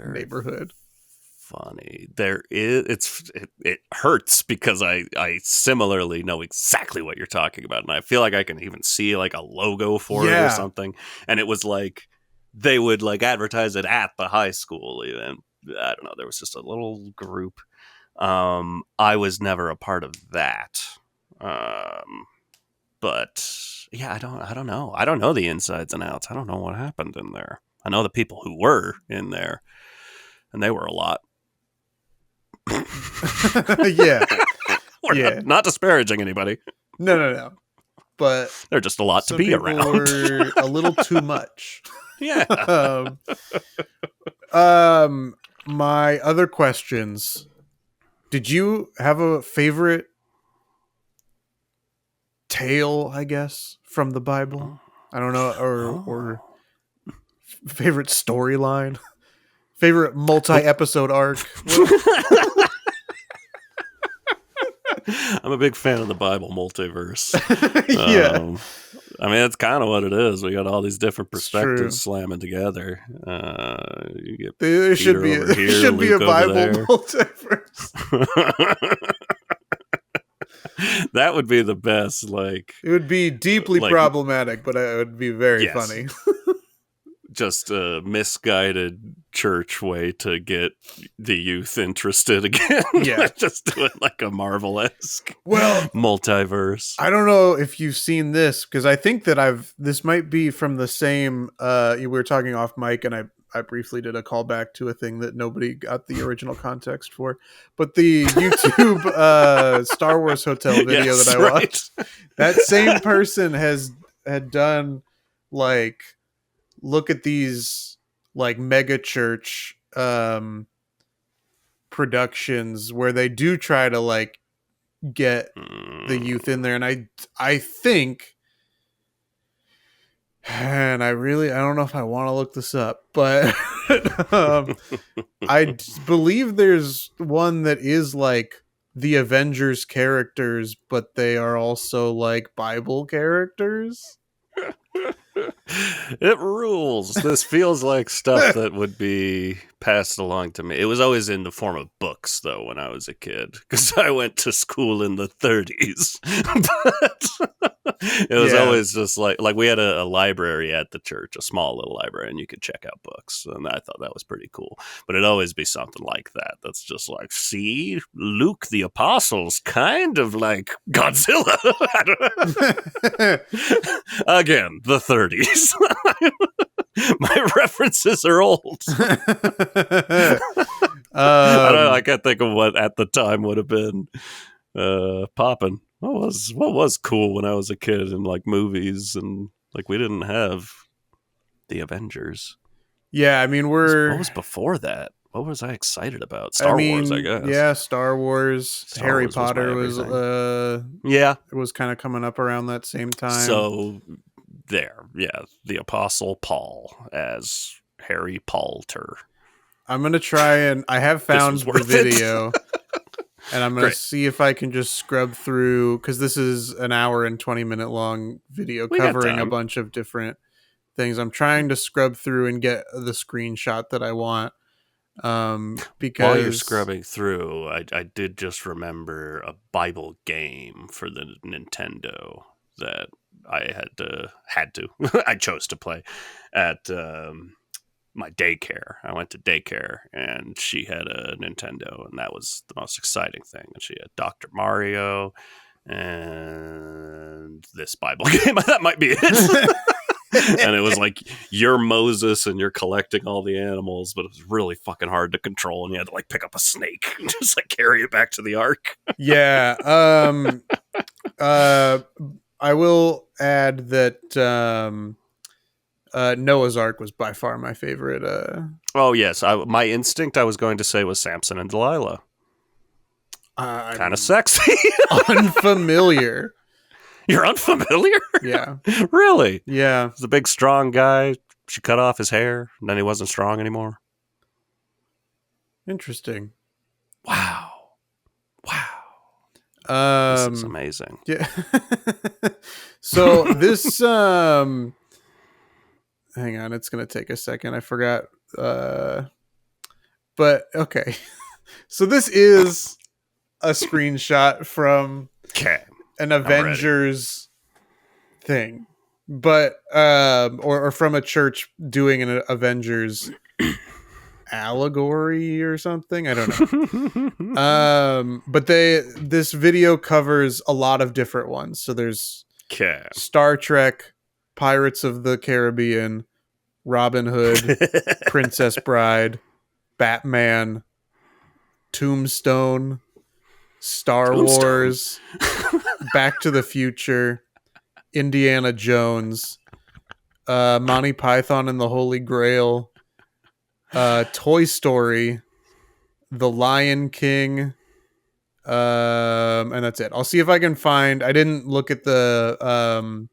neighborhood. Funny. It hurts because I similarly know exactly what you're talking about, and I feel like I can even see like a logo for it or something. And it was like they would like advertise it at the high school even. I don't know, there was just a little group. I was never a part of that. But yeah, I don't know. I don't know the insides and outs. I don't know what happened in there. I know the people who were in there, and they were a lot. Yeah. Not disparaging anybody. No. But they're just a lot to be around. Were a little too much. Yeah. My other questions. Did you have a favorite tale, I guess, from the Bible? I don't know, or favorite storyline, favorite multi-episode arc. I'm a big fan of the Bible multiverse. Yeah, I mean, that's kind of what it is. We got all these different perspectives slamming together. You get there should be a Bible multiverse. That would be the best. Like, it would be deeply problematic, but it would be very funny. Just a misguided church way to get the youth interested again. Yeah. Just do it like a Marvel-esque multiverse. I don't know if you've seen this, because I think that this might be from the same, we were talking off mic, and I briefly did a callback to a thing that nobody got the original context for, but the YouTube Star Wars Hotel video that I watched, that same person had done like, look at these like mega church productions where they do try to like get the youth in there, and I think, and I don't know if I want to look this up, but I believe there's one that is like the Avengers characters, but they are also like Bible characters. It rules. This feels like stuff that would be passed along to me. It was always in the form of books, though, when I was a kid, because I went to school in the 30s. But it was always just like we had a library at the church, a small little library, and you could check out books, and I thought that was pretty cool. But it'd always be something like that. That's just like, see, Luke the Apostle's kind of like Godzilla. Again, the 30s. My references are old. I don't know. I can't think of what at the time would have been popping. What was cool when I was a kid in like movies, and like we didn't have the Avengers. Yeah, I mean what was before that? What was I excited about? Star Wars, I guess. Yeah, Star Wars. Harry Potter was it was kind of coming up around that same time. So the Apostle Paul as Harry Potter. I'm gonna try, and I have found the video, and I'm gonna see if I can just scrub through, because this is an hour and 20-minute long video covering a bunch of different things. I'm trying to scrub through and get the screenshot that I want. Because while you're scrubbing through, I did just remember a Bible game for the Nintendo that I had to I chose to play at my daycare. I went to daycare, and she had a Nintendo, and that was the most exciting thing. And she had Dr. Mario and this Bible game. That might be it. And it was like, you're Moses and you're collecting all the animals, but it was really fucking hard to control, and you had to like pick up a snake and just like carry it back to the ark. Yeah. I will add that Noah's Ark was by far my favorite. Oh yes, my instinct I was going to say was Samson and Delilah. Kind of sexy. Unfamiliar. You're unfamiliar? Yeah. Really? Yeah. He's a big, strong guy. She cut off his hair, and then he wasn't strong anymore. Interesting. Wow. This is amazing. Yeah. So this hang on, it's gonna take a second. I forgot. But okay. So this is a screenshot from an Avengers thing, but or from a church doing an Avengers allegory or something. I don't know. But this video covers a lot of different ones. So there's Star Trek, Pirates of the Caribbean, Robin Hood, Princess Bride, Batman, Tombstone, Star Wars, Back to the Future, Indiana Jones, Monty Python and the Holy Grail, Toy Story, The Lion King, and that's it. I'll see if I can find. I didn't look at the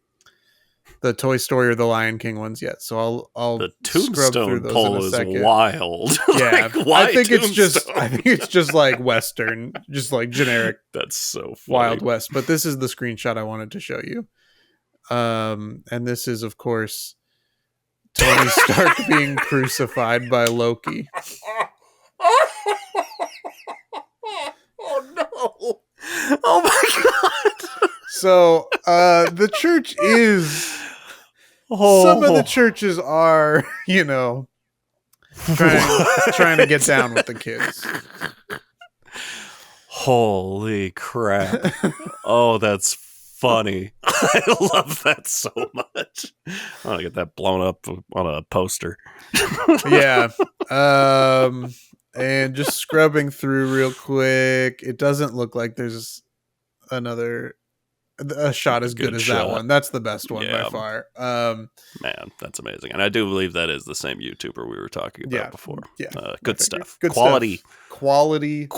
Toy Story or the Lion King ones yet, so I'll the scrub through Tombstone those poll in a second. is wild. Yeah, like, why I think Tombstone? it's just like Western, just like generic. That's so funny. Wild West. But this is the screenshot I wanted to show you. And this is, of course, Tony Stark being crucified by Loki. Oh no! Oh my god! So the church is. Some of the churches are, trying to get down with the kids. Holy crap. Oh, that's funny. I love that so much. I want to get that blown up on a poster. Yeah. And just scrubbing through real quick. It doesn't look like there's a shot as good as that one. That's the best one by far. Man, that's amazing. And I do believe that is the same YouTuber we were talking about before. Yeah. Good stuff. Good Quality. Stuff. Quality. Do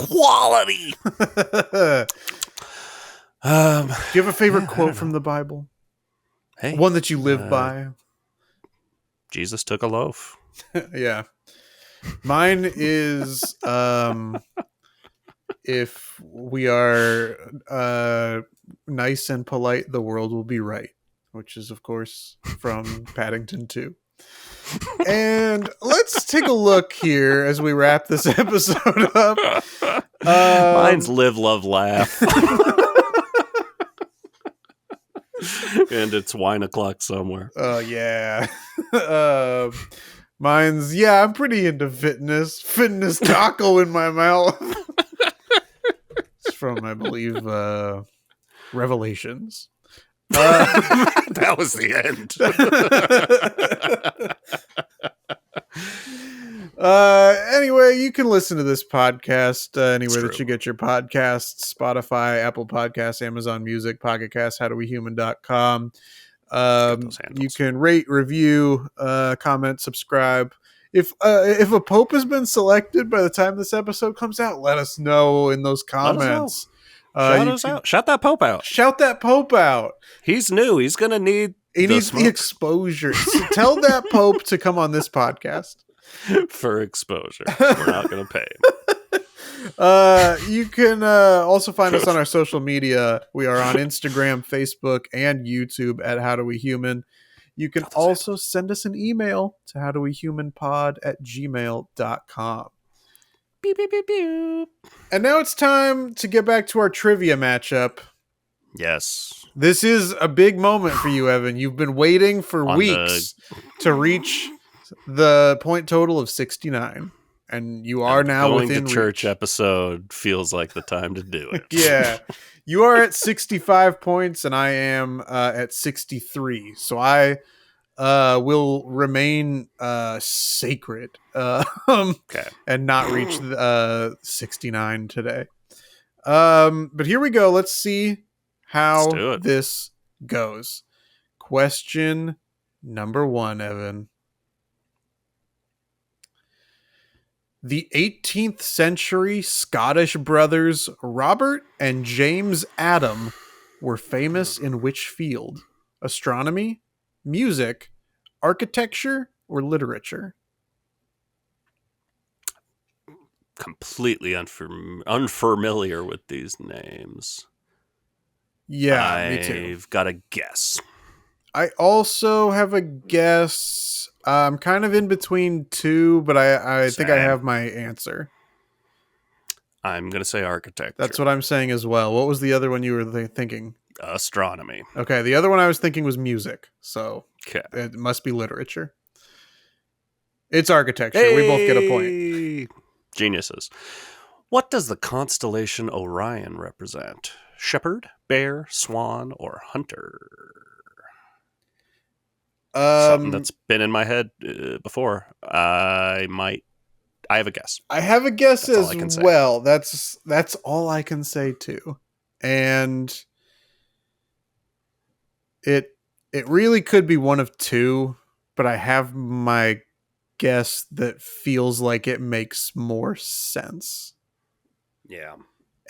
you have a favorite quote from the Bible? Hey, one that you live by? Jesus took a loaf. Yeah. Mine is if we are nice and polite, the world will be right, which is, of course, from Paddington 2. And let's take a look here as we wrap this episode up. Mine's live, love, laugh. And it's wine o'clock somewhere. Oh, yeah. Mine's, I'm pretty into fitness taco in my mouth. It's from, I believe, Revelations. That was the end. Anyway, you can listen to this podcast anywhere that you get your podcasts: Spotify, Apple Podcasts, Amazon Music, Pocket Cast, HowDoWeHuman.com. You can rate, review, comment, subscribe. If a pope has been selected by the time this episode comes out, let us know in those comments. Shout that pope out. Shout that pope out. He's new. He's gonna need. He needs the exposure. So tell that pope to come on this podcast for exposure. We're not gonna pay him. You can also find us on our social media. We are on Instagram, Facebook, and YouTube at HowDoWeHuman. You can also send us an email to howdowehumanpod@gmail.com. Beep, beep, beep, beep. And now it's time to get back to our trivia matchup. Yes. This is a big moment for you, Evan. You've been waiting for weeks to reach the point total of 69. And you are now within the church episode feels like the time to do it. Yeah. You are at 65 points and I am at 63. So I will remain sacred Okay. and not reach 69 today. But here we go. Let's see Let's how do it. this goes. Question number 1, Evan. The 18th century Scottish brothers Robert and James Adam were famous in which field? Astronomy, music, architecture, or literature? Completely unfamiliar with these names. Yeah, me too. I've got a guess. I also have a guess. I'm kind of in between two, but I think I Same. have my answer. I'm going to say architecture. That's what I'm saying as well. What was the other one you were thinking? Astronomy. Okay, the other one I was thinking was music, so Okay. it must be literature. It's architecture. We both get a point. Geniuses. What does the constellation Orion represent? Shepherd, bear, swan, or hunter? Something that's been in my head before. I have a guess. I have a guess That's as well. That's all I can say too. And it really could be one of two, but I have my guess that feels like it makes more sense. Yeah.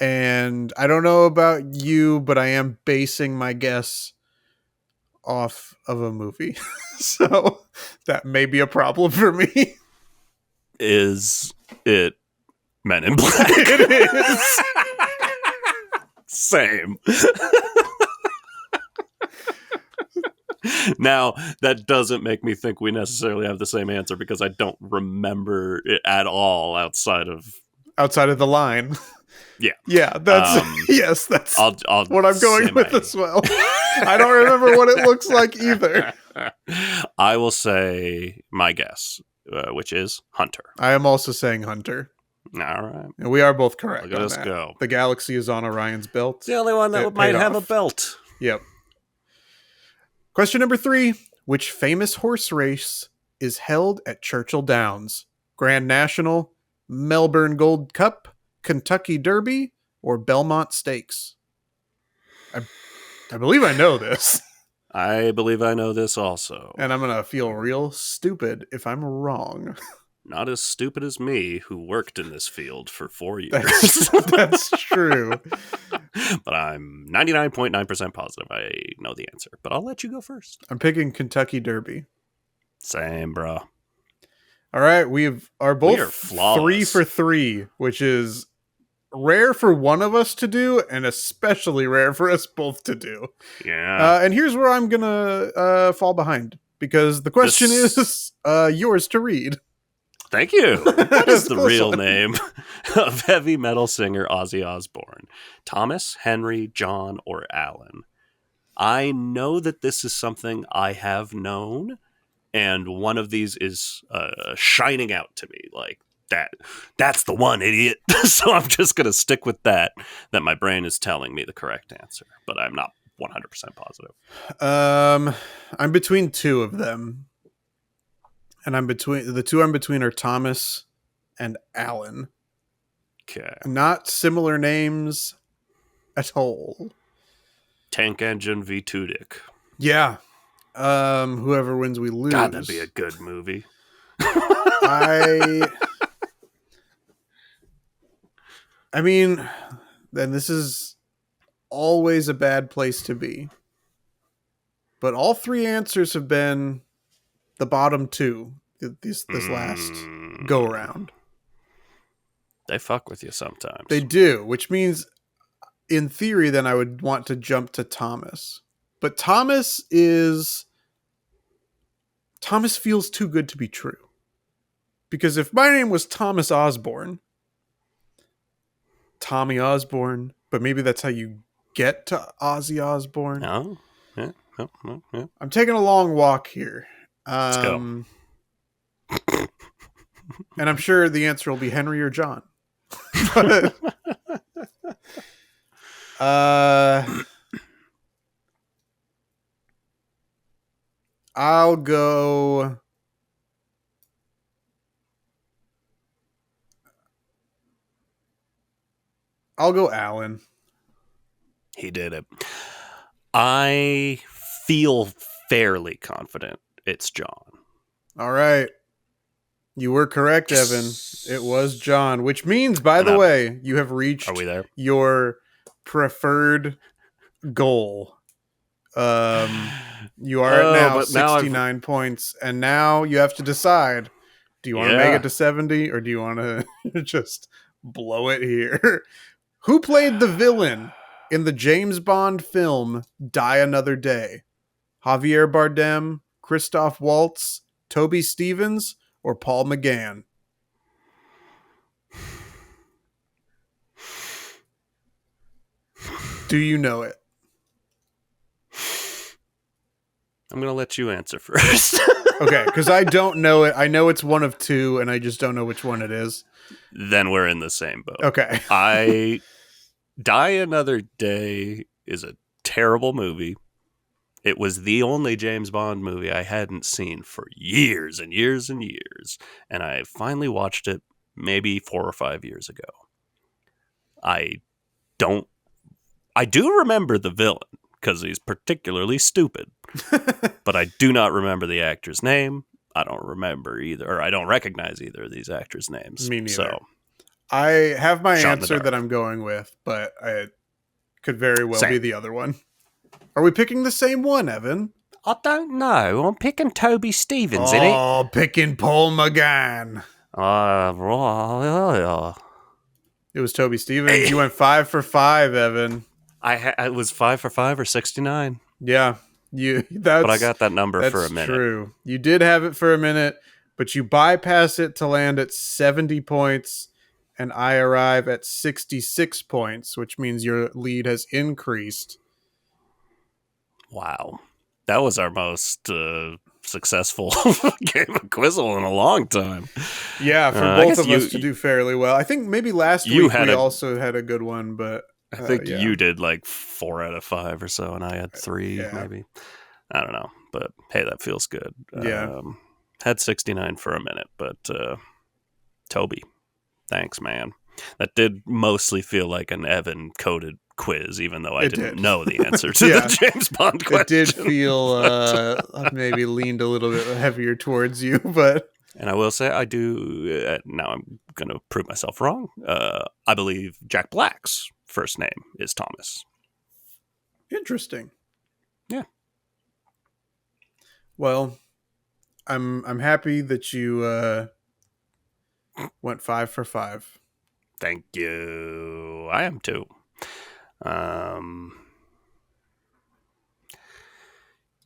And I don't know about you, but I am basing my guess off of a movie. So that may be a problem for me. Is it Men in Black? It is. Same. Now, that doesn't make me think we necessarily have the same answer because I don't remember it at all outside of the line. Yeah. Yeah, that's yes, that's I'll what I'm going with as well. I don't remember what it looks like either. I will say my guess, which is Hunter. I am also saying Hunter. All right. And we are both correct. Look at us go. The galaxy is on Orion's belt. It's the only one that might have a belt. Yep. Question number 3. Which famous horse race is held at Churchill Downs? Grand National, Melbourne Gold Cup, Kentucky Derby, or Belmont Stakes? I believe I know this. I believe I know this also. And I'm going to feel real stupid if I'm wrong. Not as stupid as me, who worked in this field for 4 years. That's true. But I'm 99.9% positive I know the answer. But I'll let you go first. I'm picking Kentucky Derby. Same, bro. All right, we are both flawless. 3 for 3, which is rare for one of us to do, and especially rare for us both to do. Yeah. And here's where I'm gonna fall behind, because the question is yours to read. Thank you. What is the real name of heavy metal singer Ozzy Osbourne? Thomas, Henry, John, or Alan? I know that this is something I have known, and one of these is shining out to me like that's the one, idiot. So I'm just going to stick with that my brain is telling me the correct answer, but I'm not 100% positive. I'm between two of them. And the two I'm between are Thomas and Alan. Okay. Not similar names at all. Tank Engine v. Tudyk. Yeah. Whoever wins, we lose. God, that'd be a good movie. I mean, then this is always a bad place to be. But all three answers have been the bottom two this last go around. They fuck with you sometimes. They do, which means in theory then I would want to jump to Thomas. But Thomas feels too good to be true. Because if my name was Thomas Osborne, Tommy Osborne, but maybe that's how you get to Ozzy Osbourne. Oh, yeah. Yeah. I'm taking a long walk here. Let's go. And I'm sure the answer will be Henry or John. But, I'll go. Alan. He did it. I feel fairly confident it's John. All right. You were correct, Evan. It was John, which means, by the way, you have reached Are we there? your preferred goal. You are at now 69 points, and now you have to decide: do you want to make it to 70, or do you want to just blow it here? Who played the villain in the James Bond film Die Another Day? Javier Bardem, Christoph Waltz, Toby Stevens, or Paul McGann? Do you know it? I'm going to let you answer first. Okay, because I don't know it. I know it's one of two, and I just don't know which one it is. Then we're in the same boat. Okay. Die Another Day is a terrible movie. It was the only James Bond movie I hadn't seen for years and years and years. And I finally watched it maybe 4 or 5 years ago. I do remember the villain because he's particularly stupid. But I do not remember the actor's name. I don't remember either, or I don't recognize either of these actors' names. Me neither. So I have my answer that I'm going with, but it could very well be the other one. Are we picking the same one, Evan? I don't know. I'm picking Toby Stevens, innit? Oh, picking Paul McGann. It was Toby Stevens. You went 5 for 5, Evan. I was 5 for 5 or 69. Yeah. But I got that number for a minute. That's true. You did have it for a minute, but you bypass it to land at 70 points, and I arrive at 66 points, which means your lead has increased. Wow. That was our most successful game of Quizzle in a long time. Yeah, for both of us to do fairly well. I think maybe last week we also had a good one, but I think you did like 4 out of 5 or so, and I had 3 maybe. I don't know, but hey, that feels good. Yeah. Had 69 for a minute, but Toby, thanks, man. That did mostly feel like an Evan-coded quiz, even though I didn't know the answer to the James Bond question. It did feel maybe leaned a little bit heavier towards you, but... And I will say I do, now I'm going to prove myself wrong, I believe Jack Black's first name is Thomas. Interesting. Yeah. Well, I'm happy that you went 5 for 5. Thank you. I am too.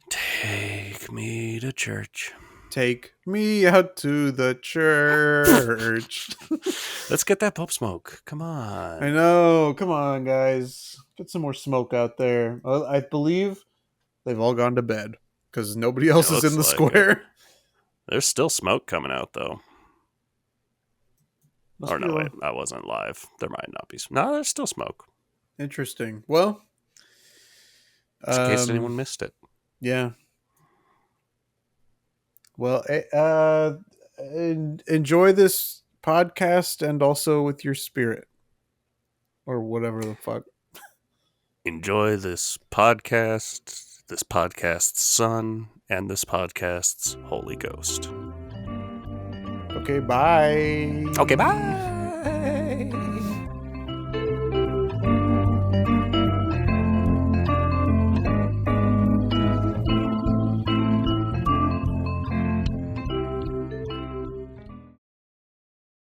Take me to church. Take me out to the church. Let's get that Pope smoke. Come on. I know. Come on, guys. Get some more smoke out there. I believe they've all gone to bed because nobody else is in the square. There's still smoke coming out, though. Wait, I wasn't live. There might not be. No, there's still smoke. Interesting. Well, just in case anyone missed it. Yeah. Well, enjoy this podcast and also with your spirit or whatever the fuck. Enjoy this podcast's son, and this podcast's Holy Ghost. Okay, bye. Okay, bye.